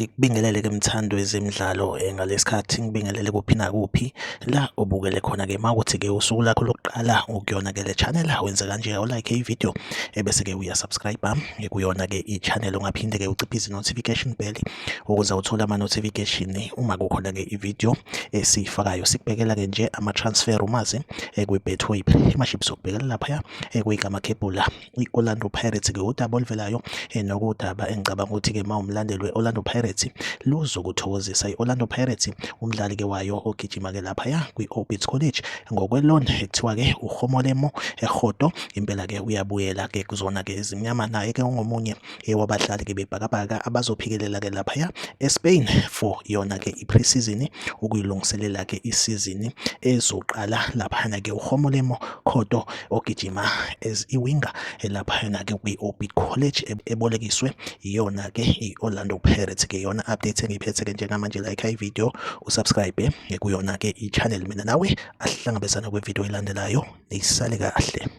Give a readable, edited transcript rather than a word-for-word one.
Ngikubingelele ke mthando wezemidlalo ngalesikhathi ngibingelele kuphi nakuphi la ubukele khona ke mawukuthi ke usuku lakho lokuqala ukuyona ke le channel wenze kanje u-like i-video bese ke uya-subscribe kuyona ke i-channel ungaphinde ke uciphize i-notification bell ukuze uthole ama-notification uma kukhona ke i-video esiyifakayo. Sikubhekela ke nje ama-transfer rumors kwi-Betway Premiership sokubhekela lapha kwigama kebhula i-Orlando Pirates ke udaba oluvelayo nokudaba engicabanga ukuthi ke mawumlandeli we-Orlando Pirates luzokuthokozisa. I-Orlando Pirates umdlali ke wayo ogijima ke lapha kwi-Orbit College ngokwelona ekuthiwa ke uHomolemo ehodo impela ke uyabuyela ke kuzona ke ezimnyama, naye ke ungomunye wabadlali ke bebhakabhaka abazophikelela ke lapha eSpain for yona ke i-pre-season ukuyilungiselela ke isizini ezoqala lapha ke uHomolemo khodo ogijima as i-winger lapha ke kwi-Orbit College ebolekiswe iyona ke i-Orlando Pirates ke yona update engiphethe ke njengamanje. Like i-video usubscribe kuyona ke i-channel, mina nawe asihlangabezana kwe-video elandelayo. Nisale kahle.